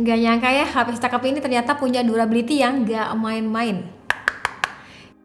Nggak nyangka ya, HP secakep ini ternyata punya durability yang nggak main-main.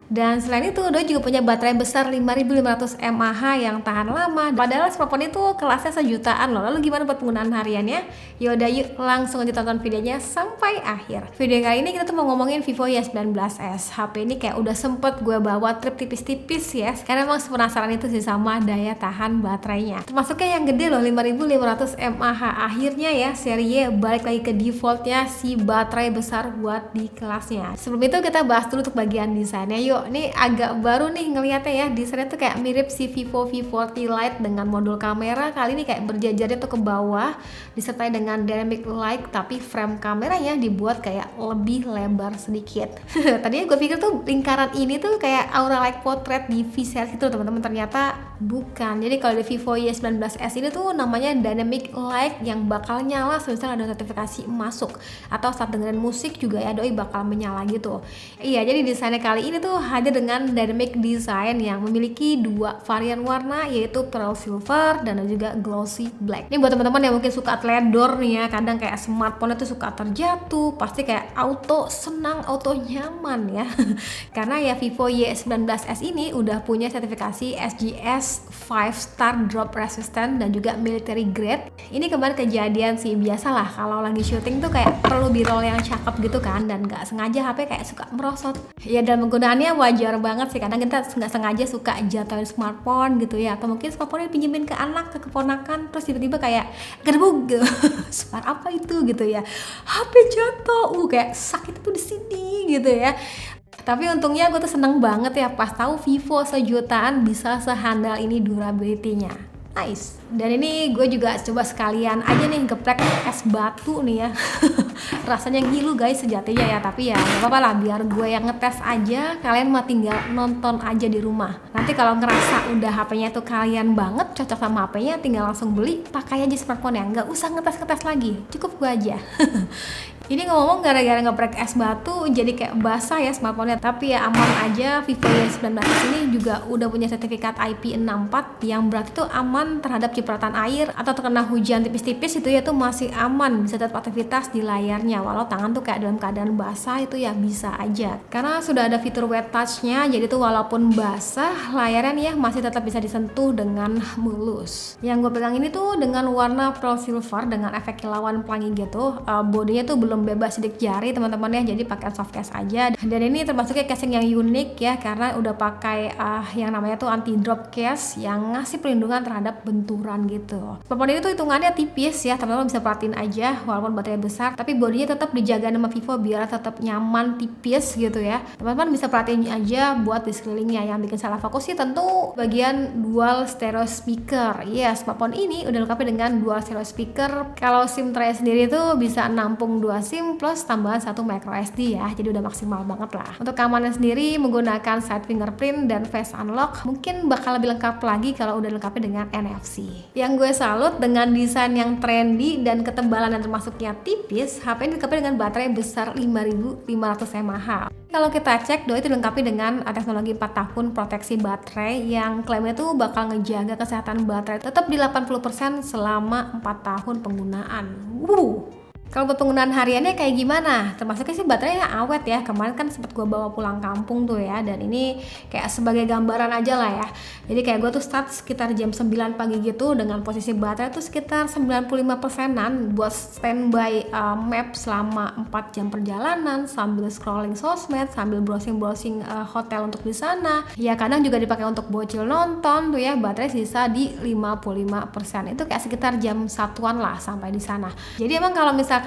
Dan selain itu, Doi juga punya baterai besar 5500 mAh yang tahan lama. Padahal smartphone itu kelasnya sejutaan loh. Lalu gimana buat penggunaan hariannya? Yaudah yuk langsung aja tonton videonya sampai akhir. Video kali ini kita tuh mau ngomongin Vivo Y19s. HP ini kayak udah sempet gue bawa trip tipis-tipis ya. Karena emang penasaran itu sih sama daya tahan baterainya. Termasuknya yang gede loh, 5500 mAh. Akhirnya ya seri Y balik lagi ke defaultnya si baterai besar buat di kelasnya. Sebelum itu kita bahas dulu untuk bagian desainnya yuk. Ini agak baru nih ngeliatnya ya, desainnya tuh kayak mirip si Vivo V40 Lite dengan modul kamera kali ini kayak berjajarnya tuh ke bawah disertai dengan dynamic light, tapi frame kameranya dibuat kayak lebih lebar sedikit. Tadinya gue pikir tuh lingkaran ini tuh kayak aura light portrait di V series itu teman-teman, ternyata bukan. Jadi kalau di Vivo Y19s ini tuh namanya dynamic light yang bakal nyala semisal ada notifikasi masuk atau saat dengerin musik juga ya Doi bakal menyala gitu. Iya, jadi desainnya kali ini tuh hadir dengan dynamic design yang memiliki dua varian warna, yaitu pearl silver dan juga glossy black. Ini buat teman-teman yang mungkin suka teledor nih ya, kadang kayak smartphone itu suka terjatuh, pasti kayak auto senang, auto nyaman ya. Karena ya Vivo Y19s ini udah punya sertifikasi SGS 5 star drop resistant dan juga military grade. Ini kemarin kejadian sih, biasalah kalau lagi syuting tuh kayak perlu b-roll yang cakep gitu kan, dan nggak sengaja HP kayak suka merosot. Ya dalam penggunaannya wajar banget sih, kadang kita nggak sengaja suka jatuhin smartphone gitu ya, atau mungkin smartphone pinjemin ke anak, ke keponakan, terus tiba-tiba kayak gedebug gitu. Smart apa itu gitu ya, HP jatuh, kayak sakit tuh di sini gitu ya. Tapi untungnya gue tuh seneng banget ya pas tahu Vivo sejutaan bisa sehandal ini durability-nya. Nice. Dan ini gue juga coba sekalian aja nih geprek es batu nih ya. Rasanya ngilu guys sejatinya ya, tapi ya gak apa-apa lah, biar gue yang ngetes aja, kalian mah tinggal nonton aja di rumah. Nanti kalau ngerasa udah HP-nya tuh kalian banget, cocok sama HP-nya, tinggal langsung beli, pakai aja smartphone ya, nggak usah ngetes-ngetes lagi, cukup gue aja. Ini ngomong gara-gara ngeprek es batu jadi kayak basah ya smartphone-nya, tapi ya aman aja. Vivo Y19s ini juga udah punya sertifikat IP64 yang berarti tuh aman terhadap cipratan air atau terkena hujan tipis-tipis, itu ya tuh masih aman, bisa tetap aktivitas di layarnya walau tangan tuh kayak dalam keadaan basah, itu ya bisa aja. Karena sudah ada fitur wet touch-nya, jadi tuh walaupun basah layarnya nih ya masih tetap bisa disentuh dengan mulus. Yang gue pegang ini tuh dengan warna pearl silver dengan efek kilauan pelangi gitu. Bodinya tuh belum bebas sidik jari teman-teman ya, jadi pakai soft case aja. Dan ini termasuknya casing yang unik ya, karena udah pakai yang namanya tuh anti drop case yang ngasih perlindungan terhadap benturan gitu. Smartphone ini tuh hitungannya tipis ya, teman-teman bisa perhatiin aja, walaupun baterai besar tapi bodinya tetap dijaga sama Vivo biar tetap nyaman, tipis gitu ya. Teman-teman bisa perhatiin aja buat di sekelilingnya. Yang bikin salah fokus sih tentu bagian dual stereo speaker. Ya, smartphone ini udah lengkap dengan dual stereo speaker. Kalau SIM tray sendiri tuh bisa nampung 2 SIM plus tambahan 1 micro SD ya, jadi udah maksimal banget lah. Untuk keamanan sendiri menggunakan side fingerprint dan face unlock, mungkin bakal lebih lengkap lagi kalau udah lengkapnya dengan NFC. Yang gue salut dengan desain yang trendy dan ketebalan yang termasuknya tipis, HP ini dilengkapi dengan baterai besar 5500 mAh. Kalau kita cek, Doi itu dilengkapi dengan teknologi 4 tahun proteksi baterai yang klaimnya tuh bakal ngejaga kesehatan baterai tetap di 80% selama 4 tahun penggunaan. Kalau buat penggunaan hariannya kayak gimana? Termasuknya sih baterainya awet ya. Kemarin kan sempat gue bawa pulang kampung tuh ya, dan ini kayak sebagai gambaran aja lah ya. Jadi kayak gue tuh start sekitar jam 9 pagi gitu dengan posisi baterai tuh sekitar 95%-an buat standby map selama 4 jam perjalanan sambil scrolling sosmed, sambil browsing hotel untuk di sana. Ya kadang juga dipakai untuk bocil nonton tuh ya, baterai sisa di 55%. Itu kayak sekitar jam 1-an lah sampai di sana. Jadi emang kalau misalkan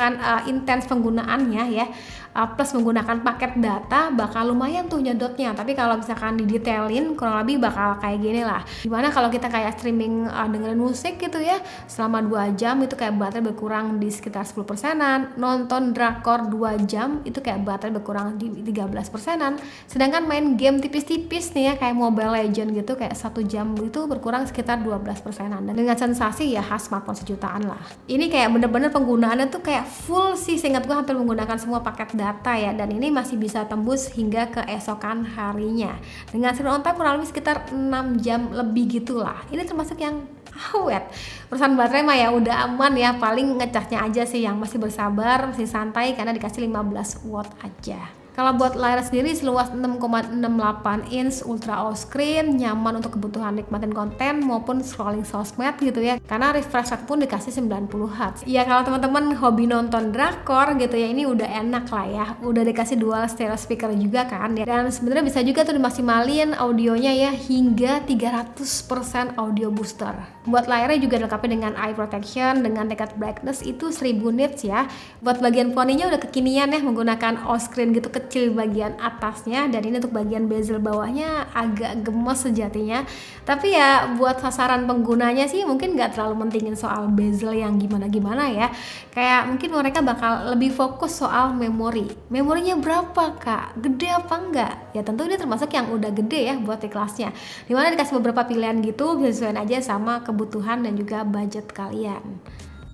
intens penggunaannya ya, plus menggunakan paket data bakal lumayan tuh nyedotnya. Tapi kalau misalkan didetailin kurang lebih bakal kayak gini lah. Dimana kalau kita kayak streaming dengerin musik gitu ya selama 2 jam itu kayak baterai berkurang di sekitar 10%-an. Nonton drakor 2 jam itu kayak baterai berkurang di 13%-an. Sedangkan main game tipis-tipis nih ya kayak Mobile Legend gitu kayak 1 jam itu berkurang sekitar 12%-an. Dan dengan sensasi ya khas smartphone sejutaan lah. Ini kayak bener-bener penggunaannya tuh kayak full sih, seingat gue hampir menggunakan semua paket data ya, dan ini masih bisa tembus hingga keesokan harinya dengan screen on time kurang lebih sekitar 6 jam lebih gitulah. Ini termasuk yang Awet. Urusan baterai mah ya udah aman ya, paling ngecasnya aja sih yang masih bersabar, masih santai karena dikasih 15 watt aja. Kalau buat layar sendiri seluas 6,68 inch ultra all screen, nyaman untuk kebutuhan nikmatin konten maupun scrolling sosmed gitu ya. Karena refresh rate pun dikasih 90 Hz. Ya kalau teman-teman hobi nonton drakor gitu ya, ini udah enak lah ya. Udah dikasih dual stereo speaker juga kan ya. Dan sebenarnya bisa juga tuh dimaksimalin audionya ya hingga 300% audio booster. Buat layarnya juga dilengkapi dengan eye protection dengan tingkat brightness itu 1000 nits ya. Buat bagian poninya udah kekinian ya, menggunakan all screen gitu kecil bagian atasnya, dan ini untuk bagian bezel bawahnya agak gemes sejatinya. Tapi ya buat sasaran penggunanya sih mungkin nggak terlalu mentingin soal bezel yang gimana-gimana ya. Kayak mungkin mereka bakal lebih fokus soal memorinya berapa kak, gede apa enggak. Ya tentu ini termasuk yang udah gede ya buat di kelasnya, dimana dikasih beberapa pilihan gitu, bisa sesuaiin aja sama kebutuhan dan juga budget kalian.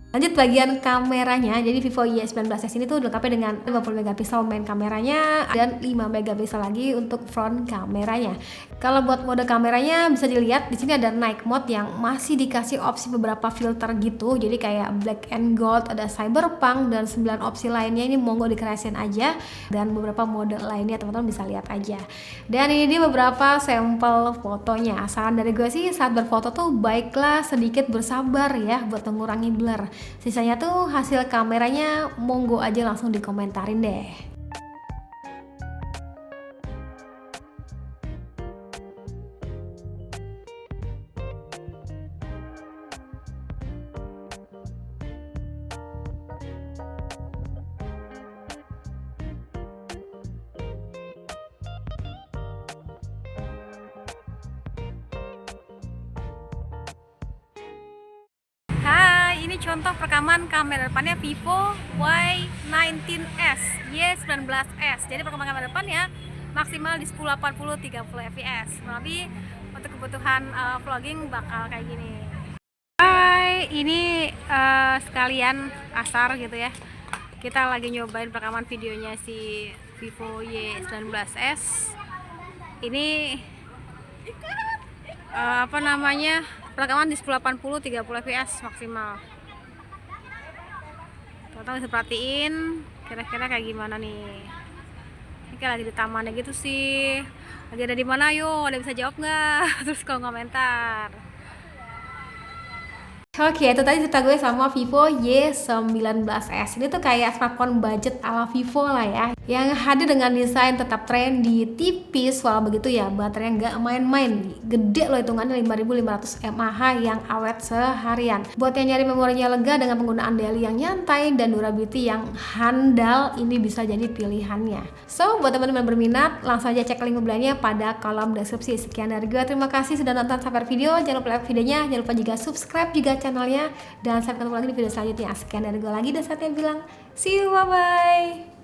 Lanjut bagian kameranya, jadi Vivo Y19s ini tuh dilengkapi dengan 50 megapiksel main kameranya dan 5 megapiksel lagi untuk front kameranya. Kalau buat mode kameranya bisa dilihat di sini ada night mode yang masih dikasih opsi beberapa filter gitu. Jadi kayak black and gold, ada cyberpunk dan 9 opsi lainnya ini monggo dikerasin aja, dan beberapa mode lainnya teman-teman bisa lihat aja. Dan ini dia beberapa sampel fotonya. Saran dari gue sih saat berfoto tuh baiklah sedikit bersabar ya buat mengurangi blur. Sisanya tuh hasil kameranya monggo aja langsung dikomentarin deh. Ini contoh perekaman kamera depannya Vivo Y19s, Y19s. Jadi perekaman kamera depannya maksimal di 1080 30 fps. Tapi untuk kebutuhan vlogging bakal kayak gini. Hai, ini sekalian asar gitu ya. Kita lagi nyobain perekaman videonya si Vivo Y19s. Ini apa namanya? Perekaman di 1080 30 fps maksimal. Teman-teman bisa perhatiin kira-kira kayak gimana nih. Ini kayak lagi di tamannya gitu sih. Lagi ada di mana, yuk? Ada bisa jawab nggak? Terus kalau komentar. Oke, itu tadi cerita gue sama Vivo Y19s. Ini tuh kayak smartphone budget ala Vivo lah ya, yang hadir dengan desain tetap trendy, tipis, walau begitu ya baterainya nggak main-main. Gede loh hitungannya, 5500 mAh yang awet seharian. Buat yang nyari memorinya lega dengan penggunaan daily yang nyantai dan durability yang handal, ini bisa jadi pilihannya. So, buat teman-teman berminat, langsung aja cek link pembeliannya pada kolom deskripsi. Sekian dari gue, terima kasih sudah nonton sampai video. Jangan lupa like videonya, jangan lupa juga subscribe juga channelnya, dan sampai ketemu lagi di video selanjutnya. Sekian dari gue lagi, dan saatnya bilang see you, bye bye.